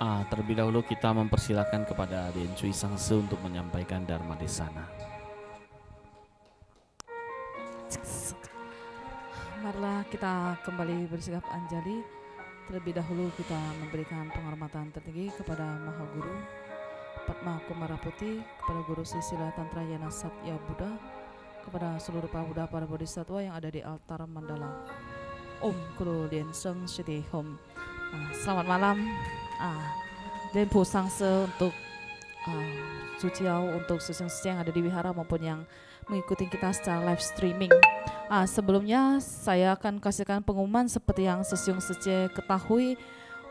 Terlebih dahulu kita mempersilakan kepada Aden Cui Sangse untuk menyampaikan Dharma Desana. Marilah kita kembali bersikap anjali. Terlebih dahulu kita memberikan penghormatan tertinggi kepada Maha Guru Padma Kumara Putih, kepada Guru Sisila Tantra Yana Satya Buddha, kepada seluruh para Buddha, para Bodhisattva yang ada di altar mandala. Om Guru Dien Seng Shiti Hom. Selamat malam Den Pu Sangse untuk Suciau, untuk seseng-seseng yang ada di wihara maupun yang mengikuti kita secara live streaming. Sebelumnya saya akan kasihkan pengumuman seperti yang Sesiung Sece ketahui,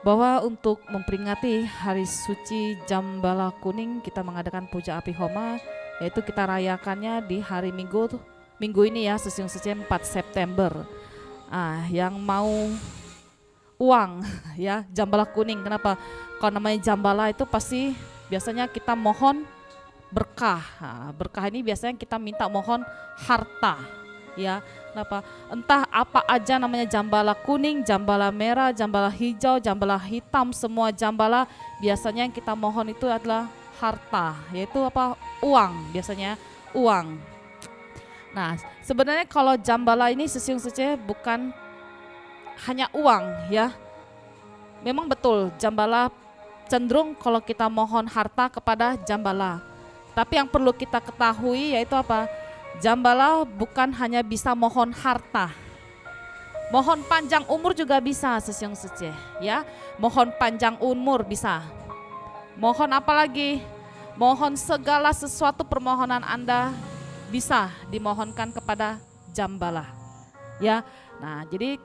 bahwa untuk memperingati hari suci Jambala Kuning kita mengadakan puja api homa, yaitu kita rayakannya di hari Minggu ini ya, Sesiung Sece 4 September. Yang mau uang ya, Jambala Kuning, kenapa? Kalau namanya Jambala itu pasti biasanya kita mohon berkah. Berkah ini biasanya kita minta mohon harta ya. Kenapa? Entah apa aja namanya, jambala kuning, jambala merah, jambala hijau, jambala hitam, semua jambala biasanya yang kita mohon itu adalah harta, yaitu apa? Uang, biasanya uang. Nah, sebenarnya kalau jambala ini Sesiung Sece bukan hanya uang ya. Memang betul jambala cenderung kalau kita mohon harta kepada jambala. Tapi yang perlu kita ketahui yaitu apa? Jambala bukan hanya bisa mohon harta, mohon panjang umur juga bisa Sesiung Sece ya. Mohon panjang umur bisa. Mohon apa lagi? Mohon segala sesuatu permohonan Anda bisa dimohonkan kepada jambala ya. Nah, jadi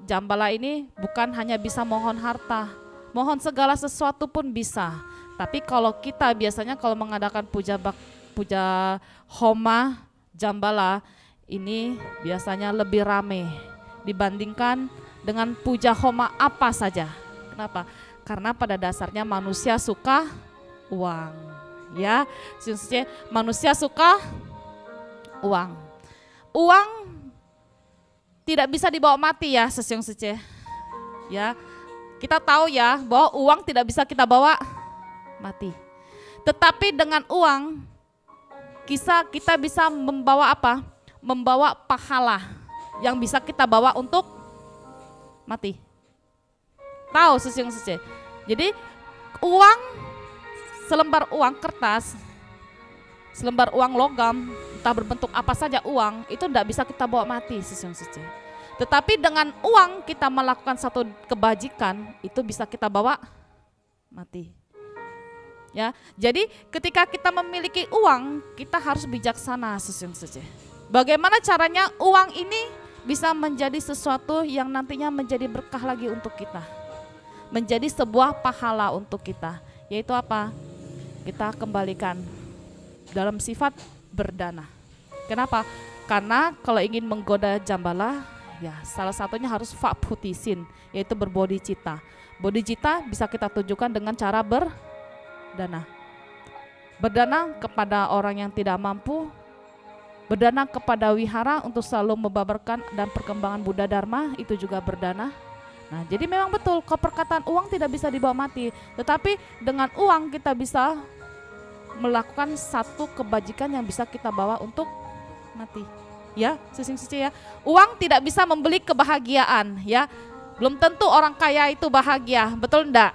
jambala ini bukan hanya bisa mohon harta, mohon segala sesuatu pun bisa. Tapi kalau kita biasanya kalau mengadakan puja homa jambala ini biasanya lebih rame dibandingkan dengan puja homa apa saja. Kenapa? Karena pada dasarnya manusia suka uang ya. Manusia suka uang. Uang tidak bisa dibawa mati ya Sesiung Sece ya. Kita tahu ya bahwa uang tidak bisa kita bawa mati. Tetapi dengan uang kita bisa membawa apa? Membawa pahala yang bisa kita bawa untuk mati. Tahu Sesiung Sece? Jadi uang, selembar uang kertas, selembar uang logam, entah berbentuk apa saja uang, itu tidak bisa kita bawa mati Sesiung Sece. Tetapi dengan uang kita melakukan satu kebajikan, itu bisa kita bawa mati. Ya, jadi ketika kita memiliki uang, kita harus bijaksana Sesiung Sece. Bagaimana caranya uang ini bisa menjadi sesuatu yang nantinya menjadi berkah lagi untuk kita, menjadi sebuah pahala untuk kita, yaitu apa? Kita kembalikan dalam sifat berdana. Kenapa? Karena kalau ingin menggoda jambala, ya salah satunya harus fakputisin, yaitu berbodhicitta. Bodhicitta bisa kita tunjukkan dengan cara berdana kepada orang yang tidak mampu, berdana kepada wihara untuk selalu membabarkan dan perkembangan Buddha Dharma, itu juga berdana. Nah, jadi memang betul kalau perkataan uang tidak bisa dibawa mati, tetapi dengan uang kita bisa melakukan satu kebajikan yang bisa kita bawa untuk mati. Ya, Sesiung Sece ya. Uang tidak bisa membeli kebahagiaan ya. Belum tentu orang kaya itu bahagia, betul enggak?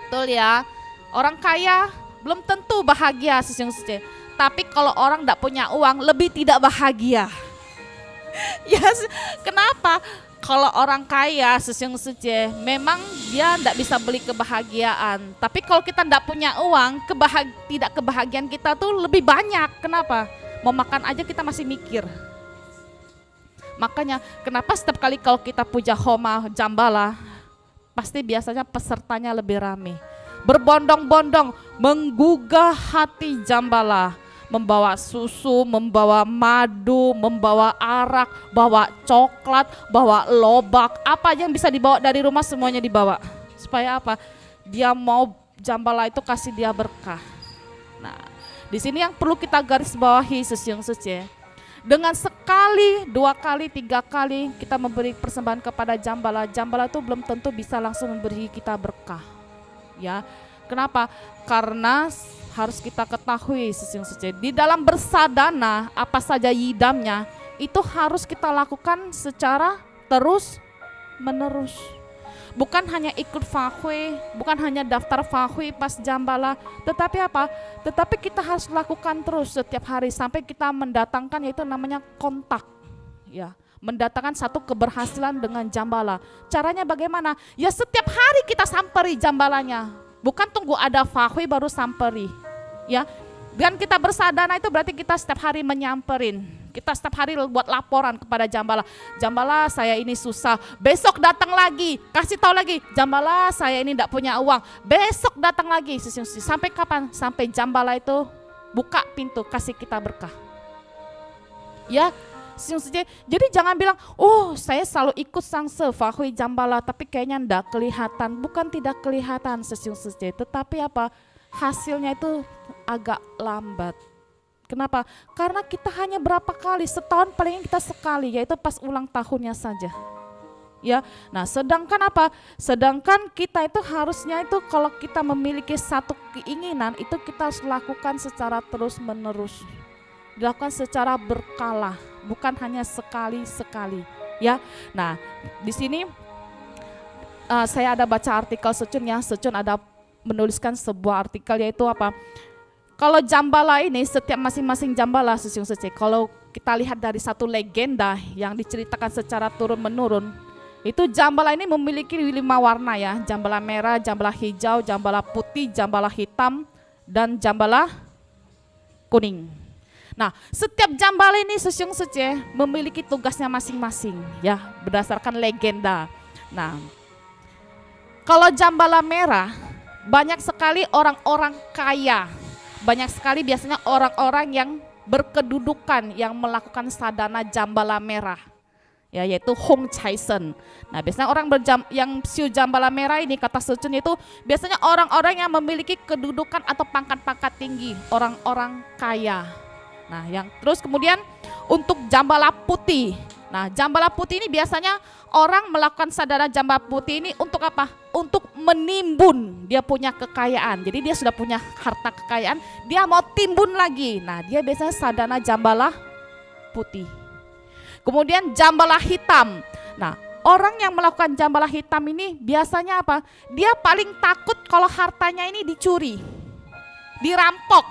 Betul ya. Orang kaya belum tentu bahagia Sesiung Sece. Tapi kalau orang enggak punya uang lebih tidak bahagia. Yes, kenapa? Kalau orang kaya Sesiung Sece memang dia enggak bisa beli kebahagiaan. Tapi kalau kita enggak punya uang, tidak kebahagiaan kita tuh lebih banyak. Kenapa? Mau makan aja kita masih mikir. Makanya kenapa setiap kali kalau kita puja homa jambala, pasti biasanya pesertanya lebih ramai. Berbondong-bondong menggugah hati jambala, membawa susu, membawa madu, membawa arak, bawa coklat, bawa lobak, apa aja yang bisa dibawa dari rumah semuanya dibawa. Supaya apa? Dia mau jambala itu kasih dia berkah. Nah, di sini yang perlu kita garis bawahi Sesiung Sece. Dengan sekali, 2 kali, 3 kali kita memberi persembahan kepada jambala, jambala itu belum tentu bisa langsung memberi kita berkah. Ya, kenapa? Karena harus kita ketahui Sesiung Suci, di dalam bersadana apa saja yidamnya itu harus kita lakukan secara terus menerus. Bukan hanya ikut fahui, bukan hanya daftar fahui pas jambala, tetapi apa? Tetapi kita harus lakukan terus setiap hari sampai kita mendatangkan, yaitu namanya kontak. Ya, mendatangkan satu keberhasilan dengan jambala. Caranya bagaimana? Ya setiap hari kita samperi jambalanya. Bukan tunggu ada fahui baru samperi. Ya, dan kita bersadana itu berarti kita setiap hari menyamperin. Kita setiap hari buat laporan kepada jambala. Jambala, saya ini susah. Besok datang lagi, kasih tahu lagi. Jambala, saya ini tidak punya uang. Besok datang lagi. Sampai kapan? Sampai jambala itu buka pintu, kasih kita berkah. Ya, jadi jangan bilang, oh saya selalu ikut sangse fahui jambala, tapi kayaknya tidak kelihatan. Bukan tidak kelihatan tetapi apa? Hasilnya itu agak lambat. Kenapa? Karena kita hanya berapa kali, setahun paling kita sekali, yaitu pas ulang tahunnya saja. Ya, nah sedangkan apa? Sedangkan kita itu harusnya itu kalau kita memiliki satu keinginan itu kita harus lakukan secara terus menerus, dilakukan secara berkala, bukan hanya sekali-sekali. Ya, nah di sini saya ada baca artikel Secun ya, Secun ada menuliskan sebuah artikel yaitu apa? Kalau jambala ini setiap masing-masing jambala Sesiung Suci, kalau kita lihat dari satu legenda yang diceritakan secara turun-menurun, itu jambala ini memiliki 5 warna ya, jambala merah, jambala hijau, jambala putih, jambala hitam, dan jambala kuning. Nah, setiap jambala ini Sesiung Suci memiliki tugasnya masing-masing ya, berdasarkan legenda. Nah, kalau jambala merah, banyak sekali orang-orang kaya. Banyak sekali biasanya orang-orang yang berkedudukan yang melakukan sadana jambala merah, ya, yaitu Hong Chai Sen. Nah, biasanya orang yang siu jambala merah ini kata Secun itu biasanya orang-orang yang memiliki kedudukan atau pangkat-pangkat tinggi, orang-orang kaya. Nah, yang terus kemudian untuk jambala putih. Nah, jambala putih ini biasanya orang melakukan sadana jambala putih ini untuk apa? Untuk menimbun, dia punya kekayaan. Jadi dia sudah punya harta kekayaan, dia mau timbun lagi. Nah, dia biasanya sadana jambala putih. Kemudian jambala hitam. Nah, orang yang melakukan jambala hitam ini biasanya apa? Dia paling takut kalau hartanya ini dicuri, dirampok,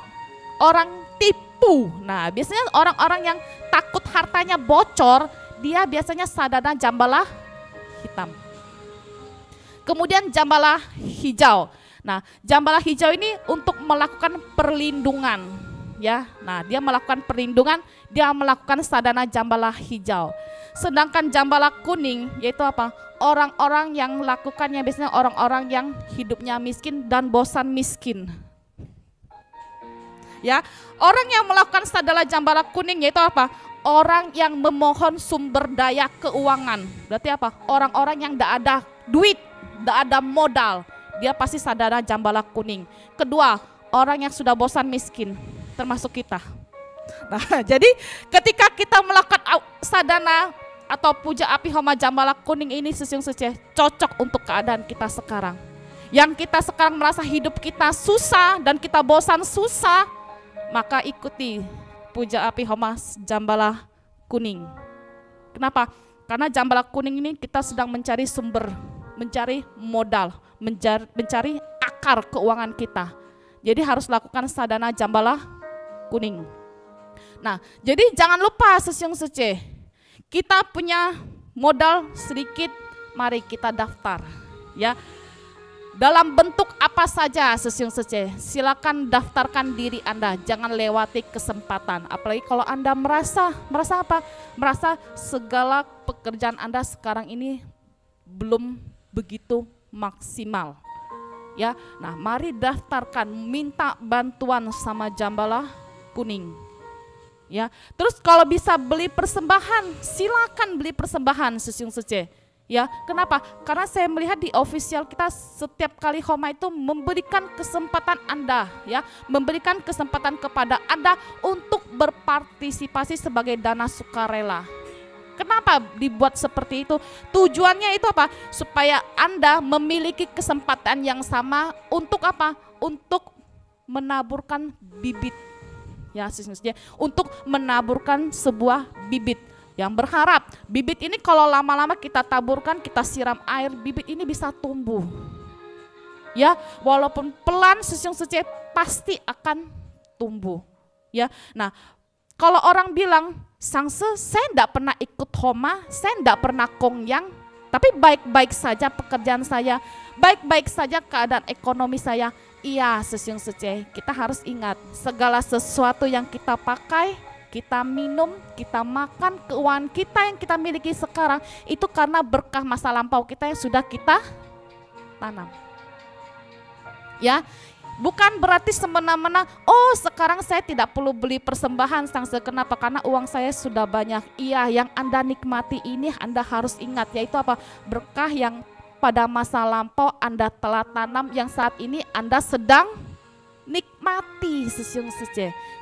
orang tipu. Nah, biasanya orang-orang yang takut hartanya bocor, dia biasanya sadana jambala hitam. Kemudian jambala hijau. Nah, jambala hijau ini untuk melakukan perlindungan, ya. Nah, dia melakukan perlindungan, dia melakukan sadana jambala hijau. Sedangkan jambala kuning yaitu apa? Orang-orang yang melakukannya biasanya orang-orang yang hidupnya miskin dan bosan miskin. Ya, orang yang melakukan sadana jambala kuning yaitu apa? Orang yang memohon sumber daya keuangan. Berarti apa? Orang-orang yang tidak ada duit, tidak ada modal, dia pasti sadana jambala kuning. Kedua, orang yang sudah bosan miskin, termasuk kita. Nah, jadi ketika kita melakukan sadana atau puja api homa jambala kuning ini Sesiung Suci cocok untuk keadaan kita sekarang. Yang kita sekarang merasa hidup kita susah dan kita bosan susah, maka ikuti puja api homa jambala kuning. Kenapa? Karena jambala kuning ini kita sedang mencari sumber, mencari modal, mencari akar keuangan kita. Jadi harus lakukan sadana jambala kuning. Nah, jadi jangan lupa Sesiung Suci, kita punya modal sedikit, mari kita daftar ya. Dalam bentuk apa saja Sesiung Suci, silakan daftarkan diri Anda, jangan lewati kesempatan. Apalagi kalau Anda merasa apa? Merasa segala pekerjaan Anda sekarang ini belum begitu maksimal. Ya, nah mari daftarkan, minta bantuan sama jambala kuning. Ya, terus kalau bisa beli persembahan, silakan beli persembahan Sesiung Suci. Ya, kenapa? Karena saya melihat di official kita setiap kali homa itu memberikan kesempatan Anda, ya, memberikan kesempatan kepada Anda untuk berpartisipasi sebagai dana sukarela. Kenapa dibuat seperti itu? Tujuannya itu apa? Supaya Anda memiliki kesempatan yang sama untuk apa? Untuk menaburkan bibit. Ya, untuk menaburkan sebuah bibit yang berharap bibit ini kalau lama-lama kita taburkan, kita siram air, bibit ini bisa tumbuh. Ya, walaupun pelan pasti akan tumbuh. Ya, nah kalau orang bilang, Sangse, saya enggak pernah ikut homa, saya enggak pernah kongyang, tapi baik-baik saja pekerjaan saya, baik-baik saja keadaan ekonomi saya. Iya, kita harus ingat, segala sesuatu yang kita pakai, kita minum, kita makan, keuangan kita yang kita miliki sekarang, itu karena berkah masa lampau kita yang sudah kita tanam. Ya, bukan berarti semena-mena, oh sekarang saya tidak perlu beli persembahan, Sangse. Kenapa? Karena uang saya sudah banyak. Iya, yang Anda nikmati ini Anda harus ingat, yaitu apa? Berkah yang pada masa lampau Anda telah tanam, yang saat ini Anda sedang nikmati.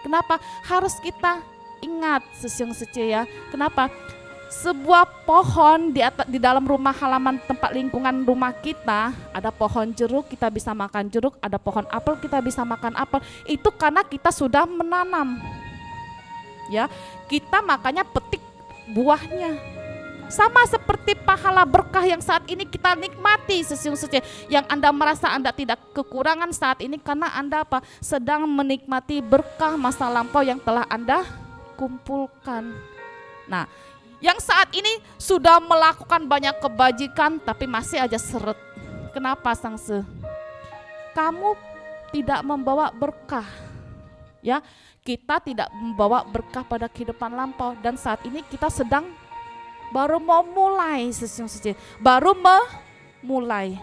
Kenapa? Harus kita ingat ya. Kenapa? Sebuah pohon di dalam rumah halaman tempat lingkungan rumah kita, ada pohon jeruk, kita bisa makan jeruk, ada pohon apel, kita bisa makan apel. Itu karena kita sudah menanam. Ya, kita makanya petik buahnya. Sama seperti pahala berkah yang saat ini kita nikmati, yang Anda merasa Anda tidak kekurangan saat ini karena Anda apa? Sedang menikmati berkah masa lampau yang telah Anda kumpulkan. Nah, yang saat ini sudah melakukan banyak kebajikan tapi masih aja seret. Kenapa, Sangse? Kamu tidak membawa berkah. Ya, kita tidak membawa berkah pada kehidupan lampau, dan saat ini kita sedang baru mau mulai, baru memulai.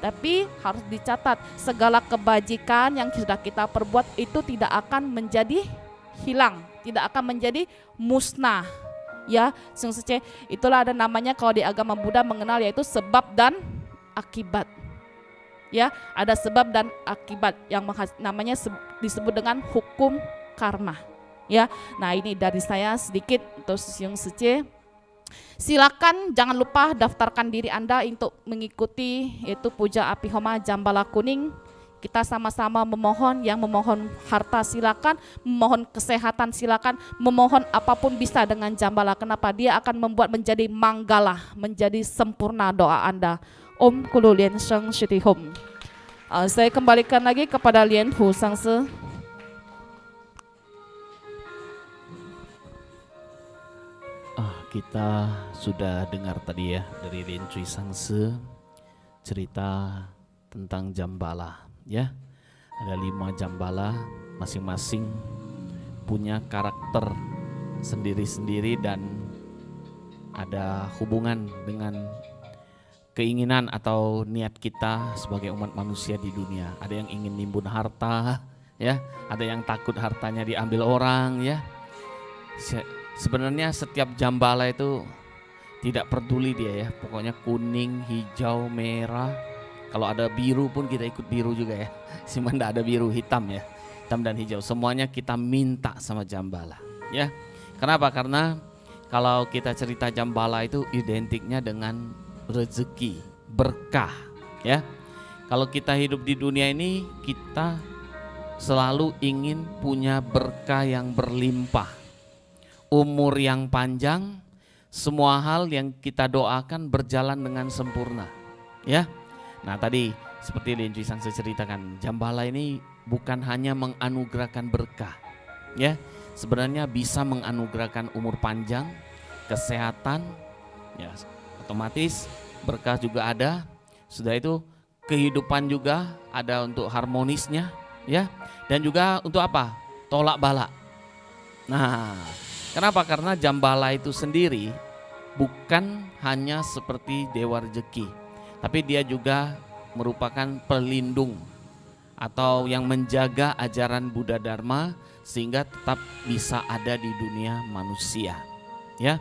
Tapi harus dicatat, segala kebajikan yang sudah kita perbuat itu tidak akan menjadi hilang, tidak akan menjadi musnah. Ya, itulah ada namanya kalau di agama Buddha mengenal, yaitu sebab dan akibat. Ya, ada sebab dan akibat yang namanya disebut dengan hukum karma. Ya, nah ini dari saya sedikit untuk silakan jangan lupa daftarkan diri Anda untuk mengikuti yaitu puja api homa Jambala Kuning. Kita sama-sama memohon, yang memohon harta silakan, memohon kesehatan silakan, memohon apapun bisa dengan Jambala. Kenapa? Dia akan membuat menjadi manggala, menjadi sempurna doa Anda. Om Kulu Lien Sheng Shiti Hom. Saya kembalikan lagi kepada Lien Hu Sangse. Kita sudah dengar tadi ya dari Lien Cui Sangse cerita tentang Jambala. Ya, ada 5 Jambala, masing-masing punya karakter sendiri-sendiri dan ada hubungan dengan keinginan atau niat kita sebagai umat manusia di dunia. Ada yang ingin nimbun harta, ya, ada yang takut hartanya diambil orang, ya. Sebenarnya setiap Jambala itu tidak peduli dia ya, pokoknya kuning, hijau, merah. Kalau ada biru pun kita ikut biru juga ya. Cuma enggak ada biru, hitam ya. Hitam dan hijau, semuanya kita minta sama Jambala. Ya. Kenapa? Karena kalau kita cerita Jambala itu identiknya dengan rezeki, berkah, ya. Kalau kita hidup di dunia ini, kita selalu ingin punya berkah yang berlimpah, umur yang panjang, semua hal yang kita doakan berjalan dengan sempurna, ya. Nah tadi seperti Lien Cui Sangse ceritakan, Jambala ini bukan hanya menganugerahkan berkah, ya, sebenarnya bisa menganugerahkan umur panjang, kesehatan, ya, otomatis berkah juga ada. Sudah itu kehidupan juga ada untuk harmonisnya, ya, dan juga untuk apa? Tolak bala. Nah, kenapa? Karena Jambala itu sendiri bukan hanya seperti dewa rezeki, tapi dia juga merupakan pelindung atau yang menjaga ajaran Buddha Dharma sehingga tetap bisa ada di dunia manusia, ya.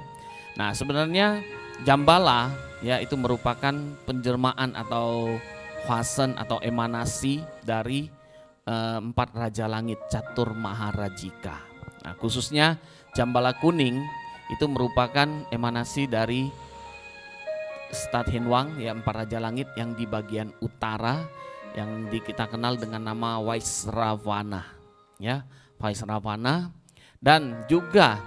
Nah, sebenarnya Jambala ya itu merupakan penjelmaan atau hwasen atau emanasi dari 4 raja langit Catur Maharajika. Nah, khususnya Jambala kuning itu merupakan emanasi dari Stat Hinwang, ya, 4 raja langit yang di bagian utara yang kita kenal dengan nama Vaisravana, ya, Vaisravana. Dan juga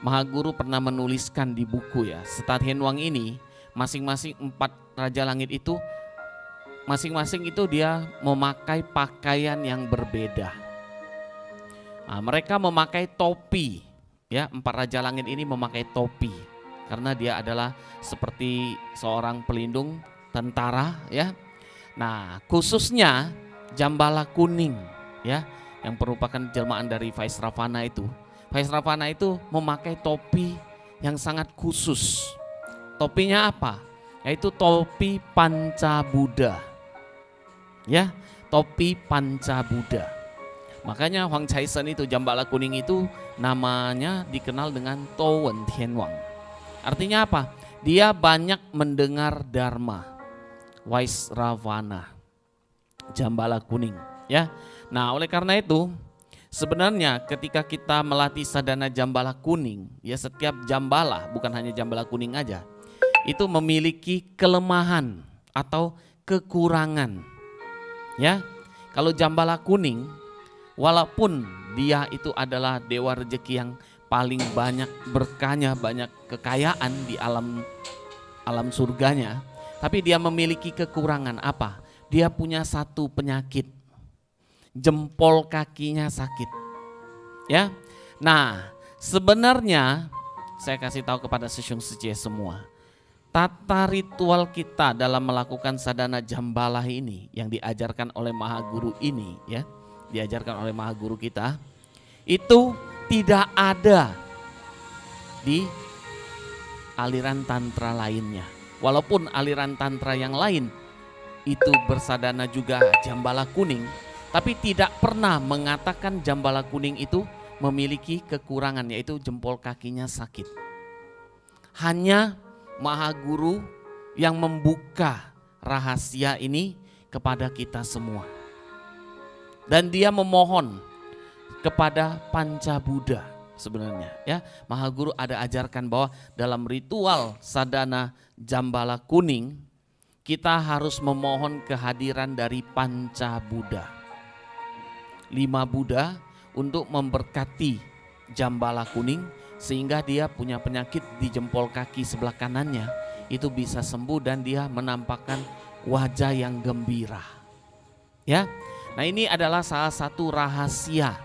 Mahaguru pernah menuliskan di buku, ya, Stat Hinwang ini masing-masing 4 raja langit itu masing-masing itu dia memakai pakaian yang berbeda. Nah, mereka memakai topi, ya, 4 raja langit ini memakai topi karena dia adalah seperti seorang pelindung tentara, ya. Nah, khususnya Jambala kuning, ya, yang merupakan jelmaan dari Vaisravana itu. Vaisravana itu memakai topi yang sangat khusus. Topinya apa? Yaitu topi Pancabuddha. Ya, topi Pancabuddha. Makanya Huang Caishen itu, Jambala kuning itu namanya dikenal dengan Towen Tianwang. Artinya apa? Dia banyak mendengar dharma. Vaisravana, Jambala kuning, ya. Nah, oleh karena itu sebenarnya ketika kita melatih sadhana Jambala kuning, ya, setiap jambala, bukan hanya Jambala kuning aja, itu memiliki kelemahan atau kekurangan, ya. Kalau Jambala kuning, walaupun dia itu adalah dewa rezeki yang paling banyak berkahnya, banyak kekayaan di alam surganya, tapi dia memiliki kekurangan apa? Dia punya satu penyakit, jempol kakinya sakit, ya. Nah, sebenarnya saya kasih tahu kepada Sesung Sije semua, tata ritual kita dalam melakukan sadhana Jambala ini yang diajarkan oleh Mahaguru ini, ya, diajarkan oleh Mahaguru kita, itu tidak ada di aliran tantra lainnya. Walaupun aliran tantra yang lain itu bersadana juga Jambala kuning, tapi tidak pernah mengatakan Jambala kuning itu memiliki kekurangan, yaitu jempol kakinya sakit. Hanya Mahaguru yang membuka rahasia ini kepada kita semua. Dan dia memohon kepada Pancabuddha sebenarnya, ya. Mahaguru ada ajarkan bahwa dalam ritual sadhana Jambala kuning kita harus memohon kehadiran dari Pancabuddha, 5 Buddha, untuk memberkati Jambala kuning sehingga dia punya penyakit di jempol kaki sebelah kanannya itu bisa sembuh dan dia menampakkan wajah yang gembira, ya. Nah, ini adalah salah satu rahasia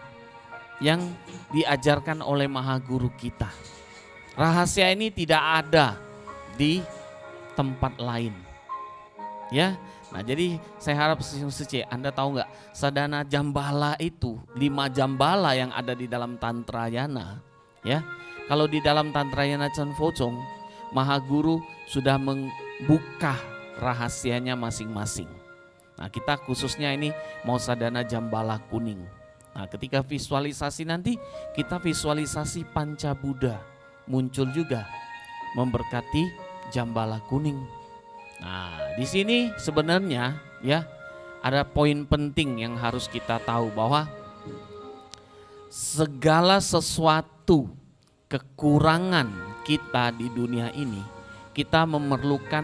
yang diajarkan oleh Mahaguru kita. Rahasia ini tidak ada di tempat lain, ya. Nah, jadi saya harap Sesung Sije, Anda tahu nggak, sadhana Jambala itu 5 jambala yang ada di dalam Tantrayana, ya. Kalau di dalam Tantrayana Chan Focong, Mahaguru sudah membuka rahasianya masing-masing. Nah, kita khususnya ini mau sadhana Jambala kuning. Nah, ketika visualisasi nanti kita visualisasi Pancabuddha muncul juga memberkati Jambala kuning. Nah, di sini sebenarnya, ya, ada poin penting yang harus kita tahu bahwa segala sesuatu kekurangan kita di dunia ini, kita memerlukan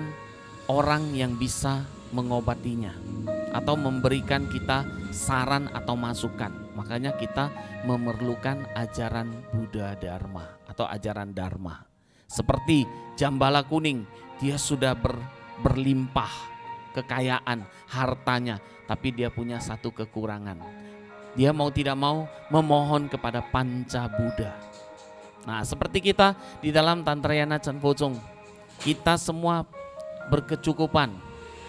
orang yang bisa mengobatinya atau memberikan kita saran atau masukan. Makanya kita memerlukan ajaran Buddha Dharma atau ajaran Dharma. Seperti Jambala kuning, dia sudah berlimpah kekayaan, hartanya, tapi dia punya satu kekurangan. Dia mau tidak mau memohon kepada Pancabuddha. Nah, seperti kita di dalam Tantrayana Chan Focong, kita semua berkecukupan,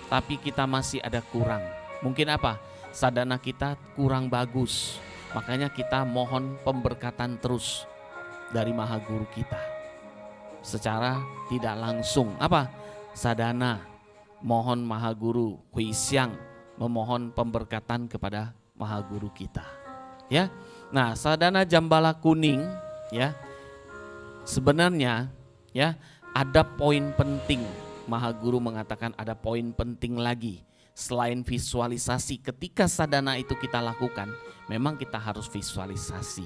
tapi kita masih ada kurang. Mungkin apa? Sadhana kita kurang bagus. Makanya kita mohon pemberkatan terus dari Mahaguru kita. Secara tidak langsung, apa? Sadhana mohon Mahaguru, Huisyang memohon pemberkatan kepada Mahaguru kita. Ya. Nah, sadhana Jambala kuning, ya. Sebenarnya, ya, ada poin penting. Mahaguru mengatakan ada poin penting lagi selain visualisasi. Ketika sadhana itu kita lakukan, memang kita harus visualisasi.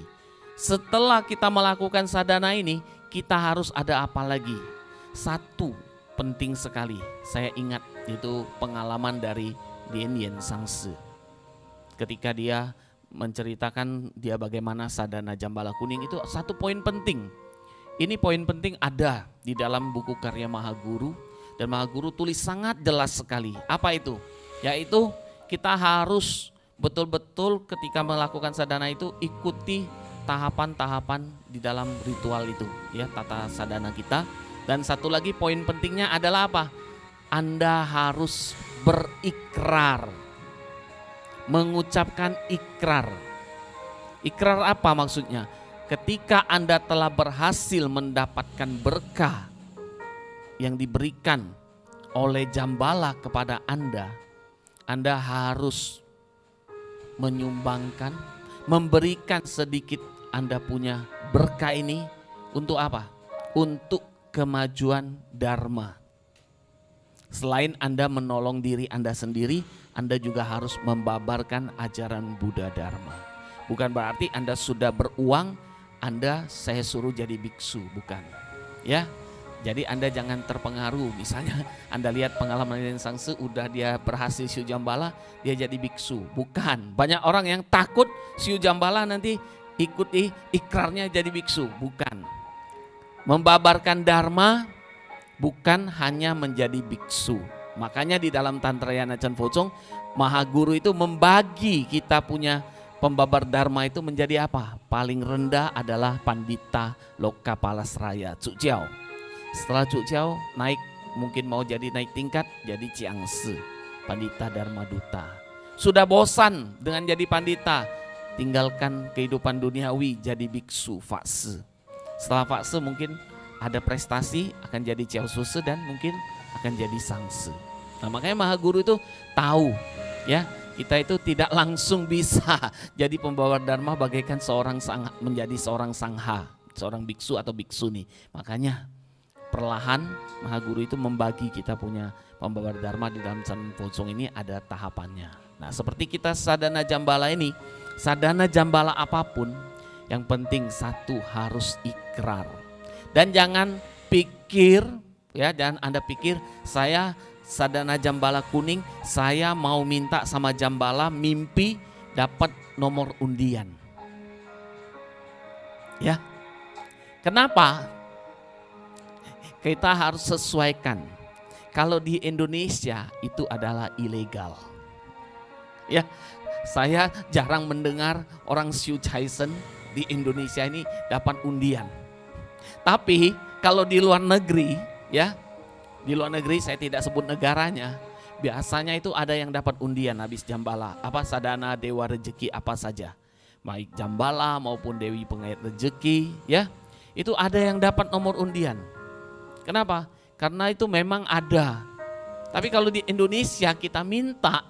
setelah kita melakukan sadhana ini, kita harus ada apa lagi? Satu penting sekali, saya ingat itu pengalaman dari Lien Yen Sangse. Ketika dia menceritakan dia bagaimana sadhana Jambala Kuning, itu satu poin penting. Ini poin penting ada di dalam buku karya Mahaguru, dan Mahaguru tulis sangat jelas sekali. Apa itu? Yaitu kita harus betul-betul ketika melakukan sadhana itu ikuti tahapan-tahapan di dalam ritual itu, ya, tata sadhana kita. Dan satu lagi poin pentingnya adalah apa? Anda harus berikrar, mengucapkan ikrar. Ikrar apa maksudnya? Ketika Anda telah berhasil mendapatkan berkah yang diberikan oleh Jambala kepada Anda harus menyumbangkan, memberikan sedikit Anda punya berkah ini untuk apa? Untuk kemajuan Dharma. Selain Anda menolong diri Anda sendiri, Anda juga harus membabarkan ajaran Buddha Dharma. Bukan berarti Anda sudah beruang, saya suruh jadi biksu, bukan. Ya, jadi Anda jangan terpengaruh. Misalnya Anda lihat pengalaman Lien Sangse, udah dia berhasil Siu Jambala, dia jadi biksu. Bukan. Banyak orang yang takut Siu Jambala nanti ikuti ikrarnya jadi biksu. Bukan. Membabarkan Dharma bukan hanya menjadi biksu. Makanya di dalam Tantrayana Chan Pho Chong, Mahaguru itu membagi kita punya pembabar Dharma itu menjadi apa? Paling rendah adalah Pandita Lokapalasraya, Cu Jiao. Setelah Cu Jiao naik, mungkin mau jadi naik tingkat, jadi Chiang Se, Pandita Dharma Duta. Sudah bosan dengan jadi pandita, tinggalkan kehidupan duniawi, jadi biksu, Fakse. Setelah Fakse mungkin ada prestasi, akan jadi Chiao Suse dan mungkin akan jadi Sangse. Nah, makanya Mahaguru itu tahu, ya, kita itu tidak langsung bisa jadi pembawa Dharma bagaikan menjadi seorang sangha, seorang biksu atau biksuni. Makanya perlahan Mahaguru itu membagi kita punya pembawa Dharma di dalam Chan Pho Chong ini ada tahapannya. Nah, seperti kita sadhana Jambala ini, sadhana Jambala apapun, yang penting satu harus ikrar. Dan jangan pikir, ya, jangan Anda pikir saya sadhana Jambala Kuning, saya mau minta sama Jambala mimpi dapat nomor undian. Ya. Kenapa? Kita harus sesuaikan. Kalau di Indonesia itu adalah ilegal. Ya, saya jarang mendengar orang Siu Chaisen di Indonesia ini dapat undian. Tapi kalau di luar negeri, ya, di luar negeri saya tidak sebut negaranya, biasanya itu ada yang dapat undian habis Jambala, apa sadhana dewa rezeki apa saja, baik Jambala maupun dewi pengait rezeki, ya, itu ada yang dapat nomor undian. Kenapa? Karena itu memang ada. Tapi kalau di Indonesia kita minta,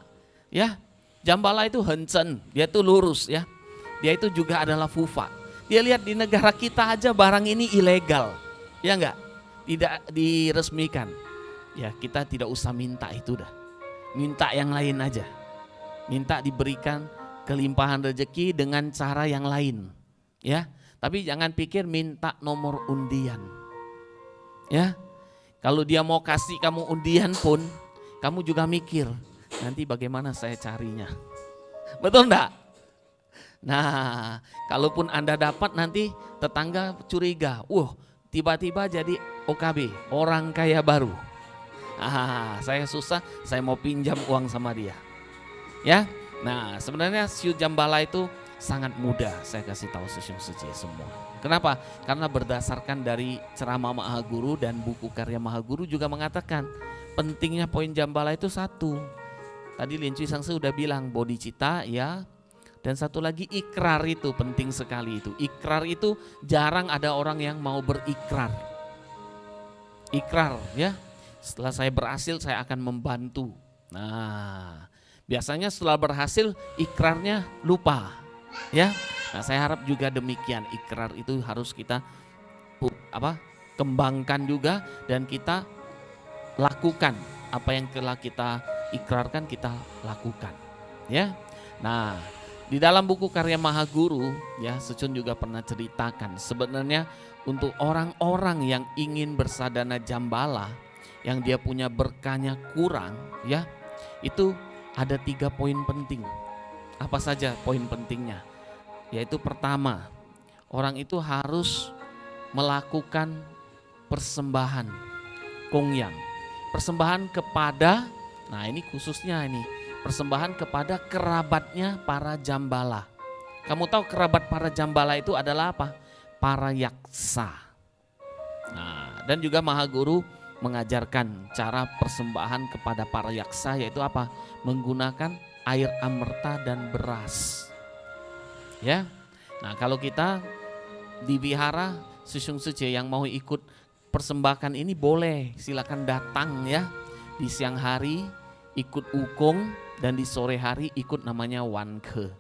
ya, Jambala itu hencen, dia itu lurus, ya. Dia itu juga adalah fufa. Dia lihat di negara kita aja barang ini ilegal. Ya enggak? Tidak diresmikan. Ya, kita tidak usah minta itu dah. Minta yang lain aja. Minta diberikan kelimpahan rezeki dengan cara yang lain. Ya, tapi jangan pikir minta nomor undian. Ya. Kalau dia mau kasih kamu undian pun, kamu juga mikir, nanti bagaimana saya carinya. Betul enggak? Nah, kalaupun Anda dapat nanti tetangga curiga, tiba-tiba jadi OKB, orang kaya baru. Saya susah, saya mau pinjam uang sama dia. Ya, nah sebenarnya Siu Jambala itu sangat mudah, saya kasih tahu Siung Suci semua. Kenapa? Karena berdasarkan dari ceramah Mahaguru dan buku karya Mahaguru juga mengatakan pentingnya poin Jambala itu satu. Tadi Lien Cui Sangse sudah bilang bodhicitta, ya. Dan satu lagi ikrar itu penting sekali itu. Ikrar itu jarang ada orang yang mau berikrar. Ikrar, ya. Setelah saya berhasil saya akan membantu. Nah, biasanya setelah berhasil ikrarnya lupa, ya. Nah, saya harap juga demikian, ikrar itu harus kita kembangkan juga dan kita lakukan apa yang telah kita ikrarkan, kita lakukan, ya. Nah, Di dalam buku karya Mahaguru ya, Secun juga pernah ceritakan sebenarnya untuk orang-orang yang ingin bersadana jambala, yang dia punya berkahnya kurang ya, itu ada 3 poin penting. Apa saja poin pentingnya? Yaitu pertama, orang itu harus melakukan persembahan kongyang. Persembahan kepada, nah ini khususnya ini, persembahan kepada kerabatnya para jambala. Kamu tahu kerabat para jambala itu adalah apa? Para yaksa. Nah, dan juga Mahaguru mengajarkan cara persembahan kepada para yaksa, yaitu apa? Menggunakan air amerta dan beras. Ya. Nah, kalau kita di wihara Shisung Suje yang mau ikut persembahkan ini boleh, silakan datang ya. Di siang hari ikut ukong dan di sore hari ikut namanya wanke.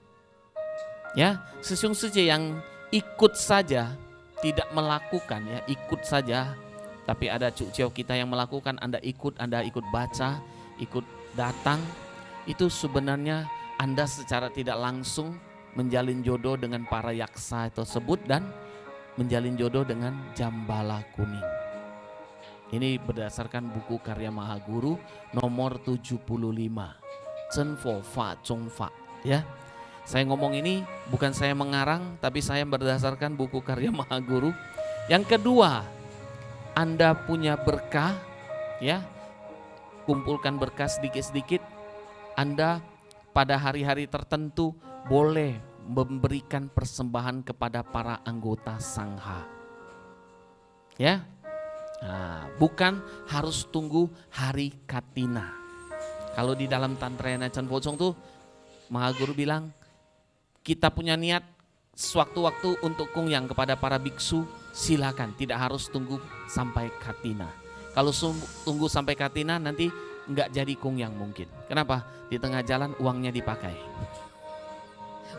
Ya, Shisung Suje yang ikut saja, tidak melakukan ya, ikut saja. Tapi ada cucio kita yang melakukan, Anda ikut baca, ikut datang. Itu sebenarnya Anda secara tidak langsung menjalin jodoh dengan para yaksa tersebut dan menjalin jodoh dengan jambala kuning. Ini berdasarkan buku karya Mahaguru nomor 75. Chen Fo Fa Chong Fa ya. Saya ngomong ini bukan saya mengarang, tapi saya berdasarkan buku karya Mahaguru. Yang kedua, Anda punya berkah ya. Kumpulkan berkah sedikit-sedikit. Anda pada hari-hari tertentu boleh memberikan persembahan kepada para anggota sangha. Ya. Nah, bukan harus tunggu hari Katina. Kalau di dalam Tantrayana Chan Pocong tuh Mahaguru bilang kita punya niat sewaktu-waktu untuk kungyang kepada para biksu, silakan, tidak harus tunggu sampai Katina. Kalau tunggu sampai Katina nanti nggak jadi kungyang mungkin. Kenapa? Di tengah jalan uangnya dipakai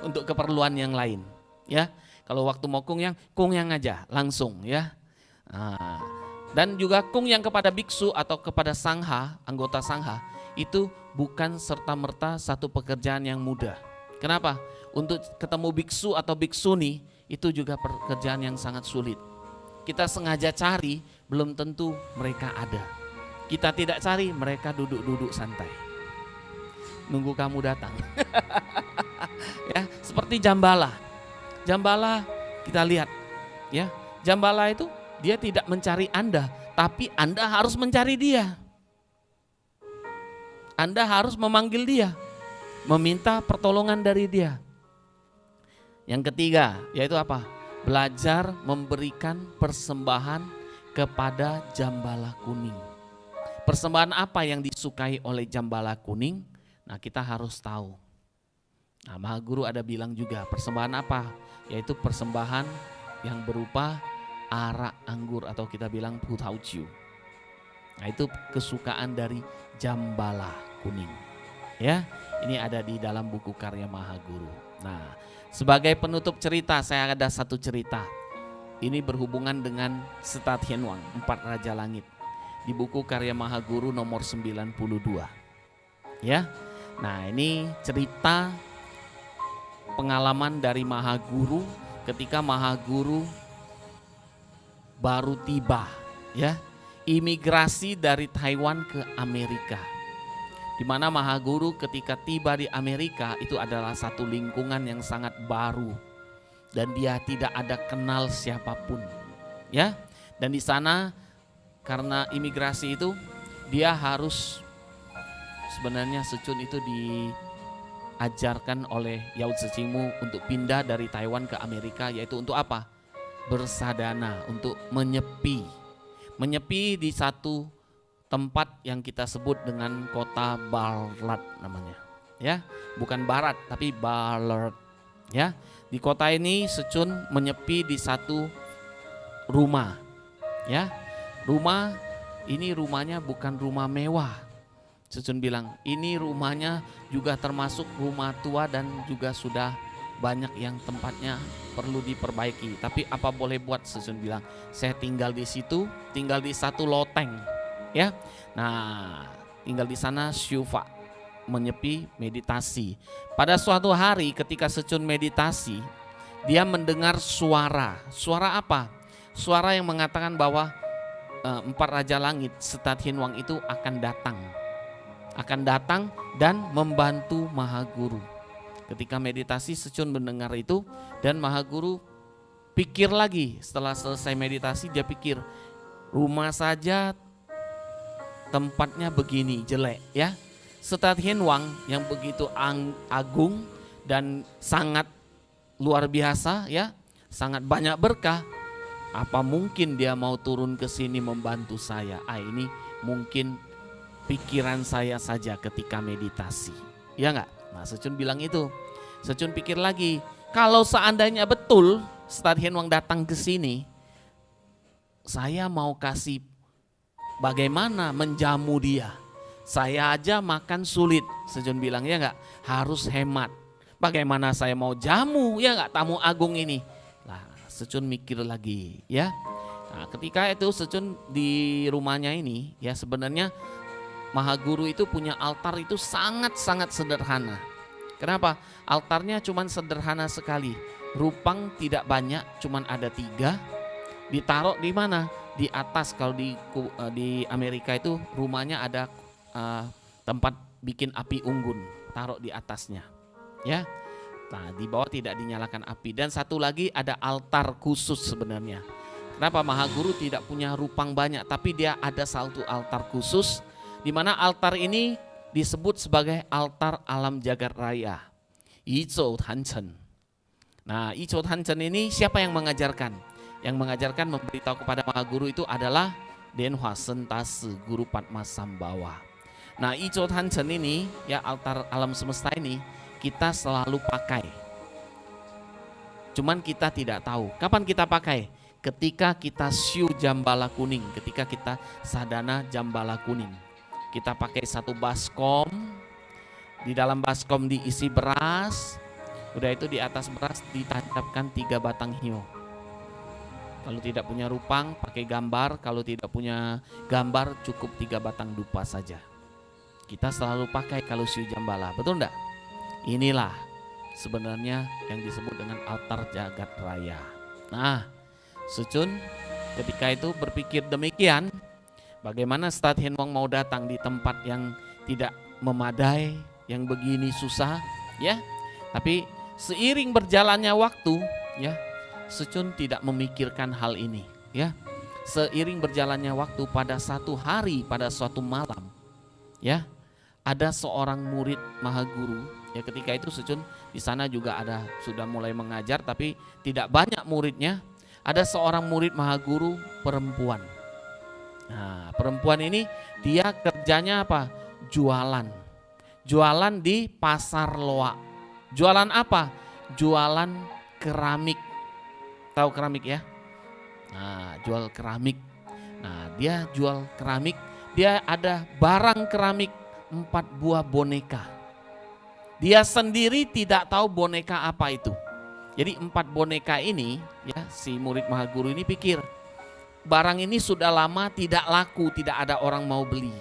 untuk keperluan yang lain. Ya, kalau waktu mau kungyang aja langsung ya. Nah, dan juga kungyang kepada biksu atau kepada sangha, anggota sangha, itu bukan serta-merta satu pekerjaan yang mudah. Kenapa? Untuk ketemu biksu atau biksuni itu juga pekerjaan yang sangat sulit. Kita sengaja cari, belum tentu mereka ada. Kita tidak cari, mereka duduk-duduk santai. Nunggu kamu datang. Ya, seperti jambala. Jambala kita lihat ya, jambala itu dia tidak mencari Anda, tapi Anda harus mencari dia. Anda harus memanggil dia, meminta pertolongan dari dia. Yang ketiga, yaitu apa? Belajar memberikan persembahan kepada jambala kuning. Persembahan apa yang disukai oleh jambala kuning? Nah, kita harus tahu. Nah, Mahaguru ada bilang juga persembahan apa? Yaitu persembahan yang berupa arak anggur atau kita bilang putauciu. Nah, itu kesukaan dari jambala kuning. Ya, ini ada di dalam buku karya Mahaguru. Nah, sebagai penutup cerita saya ada satu cerita. Ini berhubungan dengan Setat Hienwang, 4 Raja Langit. Di buku karya Mahaguru nomor 92. Ya. Nah, ini cerita pengalaman dari Mahaguru ketika Mahaguru baru tiba ya, imigrasi dari Taiwan ke Amerika. Di mana Mahaguru ketika tiba di Amerika itu adalah satu lingkungan yang sangat baru dan dia tidak ada kenal siapapun. Ya. Dan di sana karena imigrasi itu dia harus, sebenarnya Secun itu diajarkan oleh Yao Tse-Ching-mu untuk pindah dari Taiwan ke Amerika, yaitu untuk apa? Bersadana, untuk menyepi. Menyepi di satu tempat yang kita sebut dengan kota Balat namanya. Ya, bukan barat tapi Balat. Ya, di kota ini Secun menyepi di satu rumah. Ya, rumah ini rumahnya bukan rumah mewah. Secun bilang ini rumahnya juga termasuk rumah tua dan juga sudah banyak yang tempatnya perlu diperbaiki. Tapi apa boleh buat, Secun bilang saya tinggal di situ, tinggal di satu loteng. Ya, nah tinggal di sana syufa, menyepi meditasi. Pada suatu hari ketika Secun meditasi, dia mendengar suara. Suara apa? Suara yang mengatakan bahwa 4 Raja Langit Setat Hinwang itu akan datang dan membantu Mahaguru. Ketika meditasi Secun mendengar itu, dan Mahaguru pikir lagi. Setelah selesai meditasi dia pikir, rumah saja tempatnya begini jelek ya. Setat Hinwang yang begitu agung dan sangat luar biasa ya, sangat banyak berkah. Apa mungkin dia mau turun ke sini membantu saya? Ini mungkin pikiran saya saja ketika meditasi. Ya enggak? Nah, Secun bilang itu. Secun pikir lagi, kalau seandainya betul Setat Hinwang datang ke sini, saya mau kasih bagaimana menjamu dia. Saya aja makan sulit. Secun bilang, ya enggak? Harus hemat. Bagaimana saya mau jamu, ya enggak, tamu agung ini. Nah, Secun mikir lagi ya. Nah, ketika itu Secun di rumahnya ini ya, sebenarnya Mahaguru itu punya altar itu sangat-sangat sederhana. Kenapa? Altarnya cuman sederhana sekali. Rupang tidak banyak, cuman ada 3. Ditaruh di mana? Di atas. Kalau di Amerika itu rumahnya ada tempat bikin api unggun, taruh di atasnya. Ya. Nah, di bawah tidak dinyalakan api. Dan satu lagi ada altar khusus sebenarnya. Kenapa? Mahaguru tidak punya rupang banyak, tapi dia ada satu altar khusus, di mana altar ini disebut sebagai altar alam jagat raya. Yizhou Tanchen. Nah, Yizhou Tanchen ini siapa yang mengajarkan? Yang mengajarkan, memberitahu kepada Mahaguru itu adalah Denhua Sentase, Guru Padmasambhava. Nah, Yizhou Tanchen ini ya, altar alam semesta ini kita selalu pakai. Cuman kita tidak tahu kapan kita pakai. Ketika kita siu jambala kuning, ketika kita sadana jambala kuning. Kita pakai satu baskom, di dalam baskom diisi beras, udah itu di atas beras ditancapkan 3 batang hiyo. Kalau tidak punya rupang pakai gambar, kalau tidak punya gambar cukup 3 batang dupa saja. Kita selalu pakai kalau siu jambala, betul enggak? Inilah sebenarnya yang disebut dengan altar jagat raya. Nah, Secun ketika itu berpikir demikian, bagaimana Setat Hinwang mau datang di tempat yang tidak memadai, yang begini susah, ya. Tapi seiring berjalannya waktu, ya, Secun tidak memikirkan hal ini, ya. Seiring berjalannya waktu, pada satu hari, pada suatu malam, ya, ada seorang murid Mahaguru. Ya, ketika itu Secun di sana juga ada sudah mulai mengajar, tapi tidak banyak muridnya. Ada seorang murid Mahaguru perempuan. Nah, perempuan ini dia kerjanya apa? Jualan. Jualan di pasar loak. Jualan apa? Jualan keramik. Tahu keramik ya? Nah, jual keramik. Nah, dia jual keramik. Dia ada barang keramik 4 buah boneka. Dia sendiri tidak tahu boneka apa itu. Jadi 4 boneka ini, ya, si murid Mahaguru ini pikir, barang ini sudah lama tidak laku, tidak ada orang mau beli.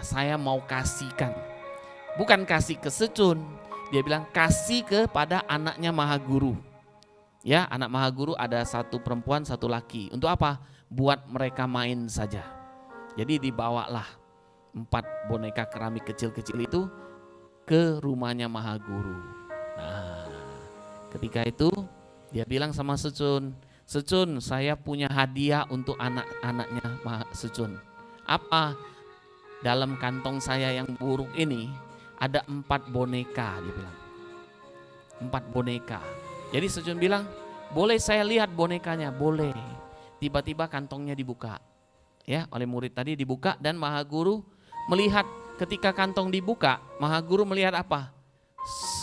Saya mau kasihkan. Bukan kasih ke Secun, dia bilang kasih kepada anaknya Mahaguru. Ya, anak Mahaguru ada 1 perempuan, 1 laki. Untuk apa? Buat mereka main saja. Jadi dibawalah 4 boneka keramik kecil-kecil itu ke rumahnya Mahaguru. Nah, ketika itu dia bilang sama Secun, Secun, saya punya hadiah untuk anak-anaknya Secun. Apa? Dalam kantong saya yang buruk ini ada 4 boneka, dia bilang. 4 boneka. Jadi Secun bilang, boleh saya lihat bonekanya? Boleh. Tiba-tiba kantongnya dibuka, ya, oleh murid tadi dibuka, dan Mahaguru melihat. Ketika kantong dibuka, Mahaguru melihat apa?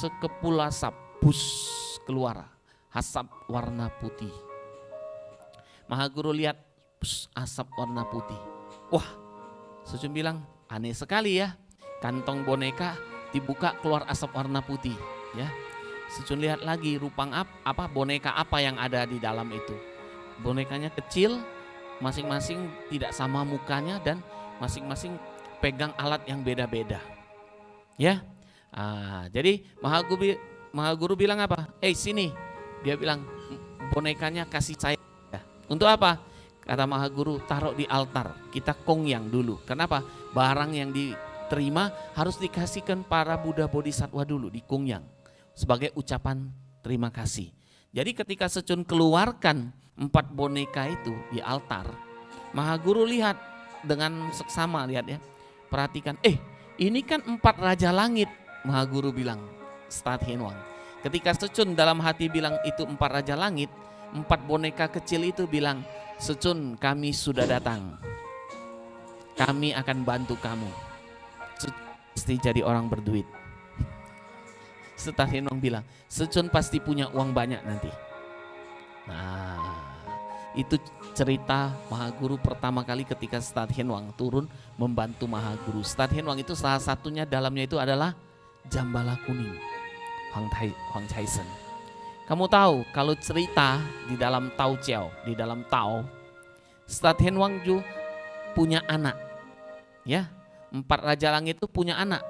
Sekepul asap, bus, keluar, asap warna putih. Mahaguru lihat asap warna putih. Wah, Secun bilang aneh sekali ya. Kantong boneka dibuka keluar asap warna putih. Ya, Secun lihat lagi rupang apa boneka apa yang ada di dalam itu. Bonekanya kecil, masing-masing tidak sama mukanya dan masing-masing pegang alat yang beda-beda. Ya. Jadi Mahaguru bilang apa? Sini. Dia bilang bonekanya kasih saya. Untuk apa? Kata Mahaguru, taruh di altar. Kita kongyang dulu. Kenapa? Barang yang diterima harus dikasihkan para Buddha Bodhisattva dulu, di kongyang. Sebagai ucapan terima kasih. Jadi ketika Secun keluarkan 4 boneka itu di altar, Mahaguru lihat dengan seksama, lihat ya. Perhatikan, ini kan 4 raja langit. Mahaguru bilang, Stat Hienwang. Ketika Secun dalam hati bilang itu 4 raja langit, 4 boneka kecil itu bilang, Secun, kami sudah datang. Kami akan bantu kamu. Pasti jadi orang berduit. Stat Hienwang bilang, Secun pasti punya uang banyak nanti. Nah, itu cerita Mahaguru pertama kali ketika Stat Hienwang turun membantu Mahaguru. Stat Hienwang itu salah satunya dalamnya itu adalah Jambala Kuning, Huang Chaisen. Kamu tahu kalau cerita di dalam Tao Chiao, di dalam Tao, Stat Hienwang juga punya anak. Ya, 4 raja langit itu punya anak.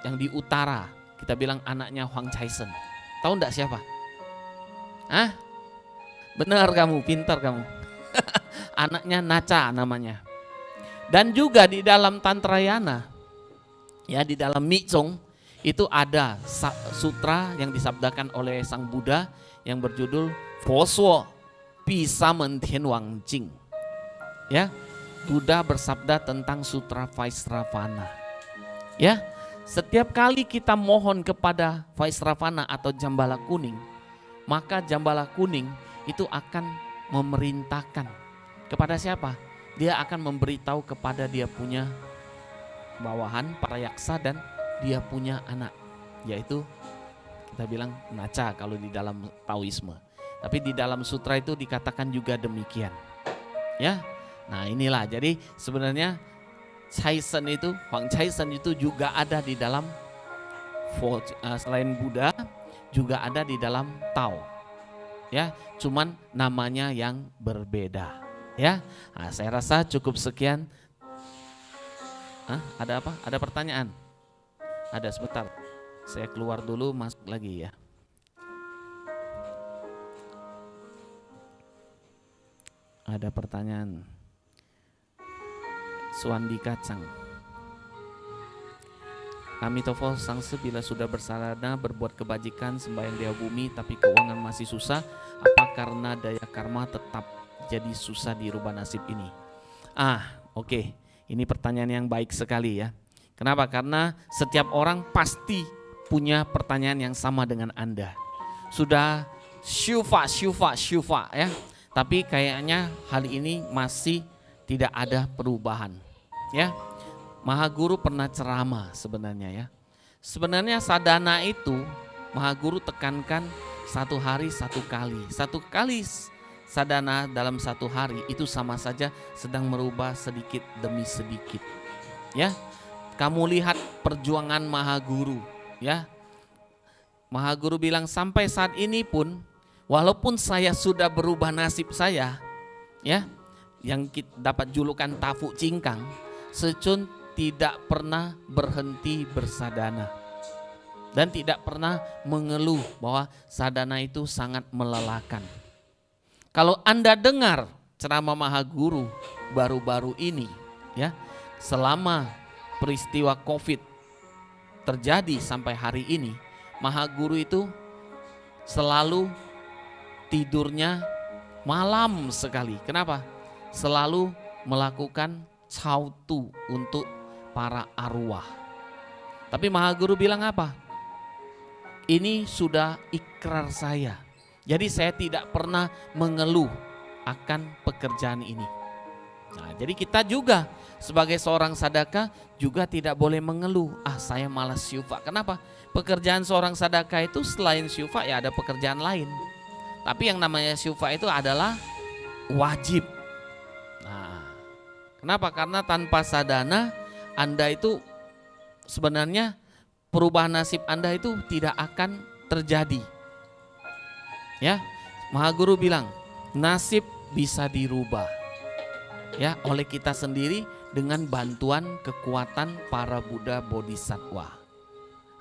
Yang di utara, kita bilang anaknya Huang Chaisen. Tahu enggak siapa? Benar kamu, pintar kamu. Anaknya Naca namanya. Dan juga di dalam Tantrayana, ya di dalam Micong, itu ada sutra yang disabdakan oleh Sang Buddha yang berjudul Fosuo Pisamen Tianwang Jing. Ya, Buddha bersabda tentang sutra Vaisravana. Ya, setiap kali kita mohon kepada Vaisravana atau Jambala Kuning, maka Jambala Kuning itu akan memerintahkan kepada siapa? Dia akan memberitahu kepada dia punya bawahan, para yaksa, dan dia punya anak, yaitu kita bilang Naca kalau di dalam Taoisme. Tapi di dalam sutra itu dikatakan juga demikian. Ya, nah inilah, jadi sebenarnya Chaisen itu, Huang Chaisen itu juga ada di dalam selain Buddha, juga ada di dalam Tao. Ya, cuman namanya yang berbeda. Ya, nah, saya rasa cukup sekian. Ada apa? Ada pertanyaan? Ada, sebentar. Saya keluar dulu, masuk lagi ya. Ada pertanyaan. Suandi Kacang. Kami Tofo Sangse, bila sudah bersadana berbuat kebajikan sembahyang Dewa Bumi tapi keuangan masih susah, apa karena daya karma tetap jadi susah dirubah nasib ini? Oke. Ini pertanyaan yang baik sekali ya. Kenapa? Karena setiap orang pasti punya pertanyaan yang sama dengan Anda. Sudah syufa ya. Tapi kayaknya hal ini masih tidak ada perubahan. Ya. Mahaguru pernah ceramah sebenarnya ya. Sebenarnya sadhana itu Mahaguru tekankan 1 hari 1 kali. 1 kali sadhana dalam 1 hari itu sama saja sedang merubah sedikit demi sedikit. Ya. Kamu lihat perjuangan Mahaguru ya. Mahaguru bilang sampai saat ini pun walaupun saya sudah berubah nasib saya ya, yang kita dapat julukan Tafu Cingkang, Secun tidak pernah berhenti bersadana dan tidak pernah mengeluh bahwa sadana itu sangat melelahkan. Kalau Anda dengar ceramah Mahaguru baru-baru ini ya, selama peristiwa COVID terjadi sampai hari ini, Mahaguru itu selalu tidurnya malam sekali. Kenapa? Selalu melakukan cautu untuk para arwah. Tapi Mahaguru bilang apa? Ini sudah ikrar saya. Jadi saya tidak pernah mengeluh akan pekerjaan ini. Nah, jadi kita juga sebagai seorang sadaka juga tidak boleh mengeluh, saya malas syufa. Kenapa? Pekerjaan seorang sadaka itu selain syufa ya ada pekerjaan lain. Tapi yang namanya syufa itu adalah wajib. Nah, kenapa? Karena tanpa sadana Anda itu sebenarnya perubahan nasib Anda itu tidak akan terjadi. Ya, Mahaguru bilang nasib bisa dirubah ya oleh kita sendiri dengan bantuan kekuatan para Buddha Bodhisattva.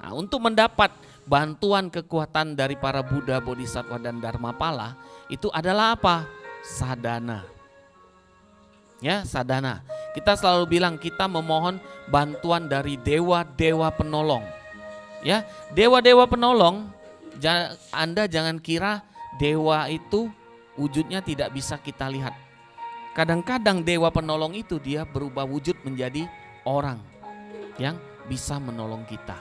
Nah, untuk mendapat bantuan kekuatan dari para Buddha, Bodhisattva dan Dharmapala itu adalah apa? Sadhana. Ya, sadhana. Kita selalu bilang kita memohon bantuan dari dewa-dewa penolong. Ya, dewa-dewa penolong, Anda jangan kira dewa itu wujudnya tidak bisa kita lihat. Kadang-kadang dewa penolong itu dia berubah wujud menjadi orang yang bisa menolong kita.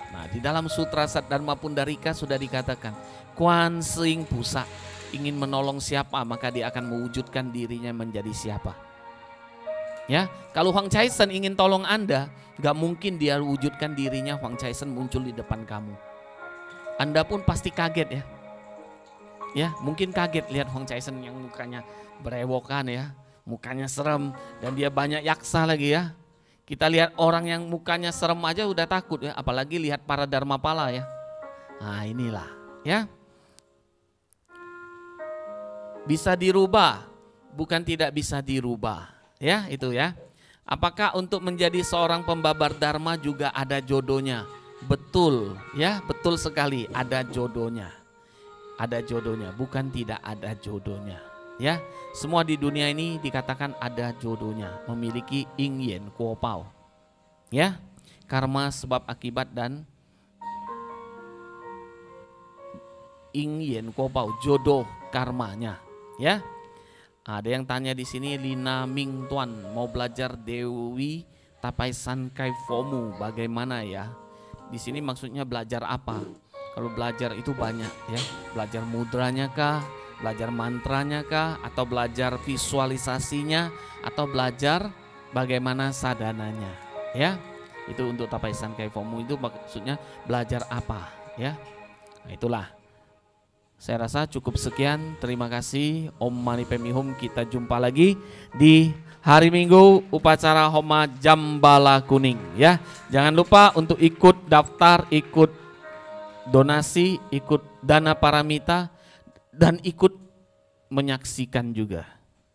Nah, di dalam Sutra Saddharma Pundarika sudah dikatakan, Kuan Sing Pusa ingin menolong siapa maka dia akan mewujudkan dirinya menjadi siapa. Ya, kalau Huang Caisen ingin tolong Anda, gak mungkin dia wujudkan dirinya Huang Caisen muncul di depan kamu. Anda pun pasti kaget ya. Ya, mungkin kaget lihat Huang Caisen yang mukanya berewokan ya, mukanya serem dan dia banyak yaksa lagi ya. Kita lihat orang yang mukanya serem aja udah takut ya, apalagi lihat para Dharmapala ya. Nah, inilah ya. Bisa dirubah, bukan tidak bisa dirubah. Ya, itu ya. Apakah untuk menjadi seorang pembabar dharma juga ada jodohnya? Betul, ya, betul sekali ada jodohnya. Ada jodohnya, bukan tidak ada jodohnya. Ya, semua di dunia ini dikatakan ada jodohnya, memiliki ing yen kuo pao. Ya, karma sebab akibat dan ing yen kuo pao, jodoh karmanya. Ya. Ada yang tanya di sini, Lina Ming Tuan mau belajar Dewi Tapai San Kai Fomu bagaimana ya? Di sini maksudnya belajar apa? Kalau belajar itu banyak ya, belajar mudranya kah, belajar mantranya kah, atau belajar visualisasinya, atau belajar bagaimana sadhananya ya? Itu untuk Tapai San Kai Fomu itu maksudnya belajar apa ya? Nah, itulah. Saya rasa cukup sekian, terima kasih. Om Mani Padme Hum, kita jumpa lagi di hari Minggu upacara Homa Jambala Kuning ya. Jangan lupa untuk ikut daftar, ikut donasi, ikut dana paramita dan ikut menyaksikan juga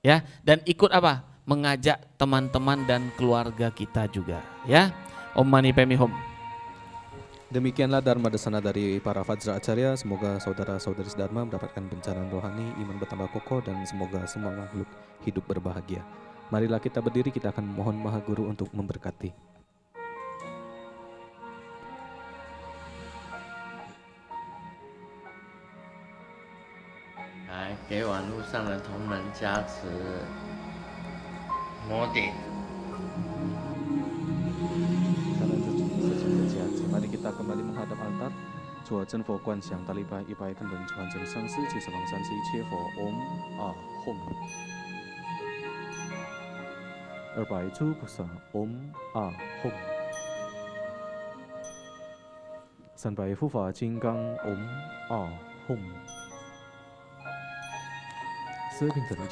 ya. Dan ikut apa? Mengajak teman-teman dan keluarga kita juga ya. Om Mani Padme Hum. Demikianlah Dharma Desana dari para Vajra Acarya. Semoga saudara-saudari Dharma mendapatkan pencerahan rohani, iman bertambah kokoh, dan semoga semua makhluk hidup berbahagia. Marilah kita berdiri, kita akan memohon Maha Guru untuk memberkati.来，给网络上的同仁加持摩顶。 Mari kita kembali menghadap altar. Chùa Chân Phổ Quan Xiang Tali Bai Ibai Kan Ben Chuan Chân Sang Si Chi Sabang San Si Che Phổ Om A Hum. Erbai Chu Kusa Om A Hum. San Bai Fu Fa Jing Gang Om A Hum. 四平等的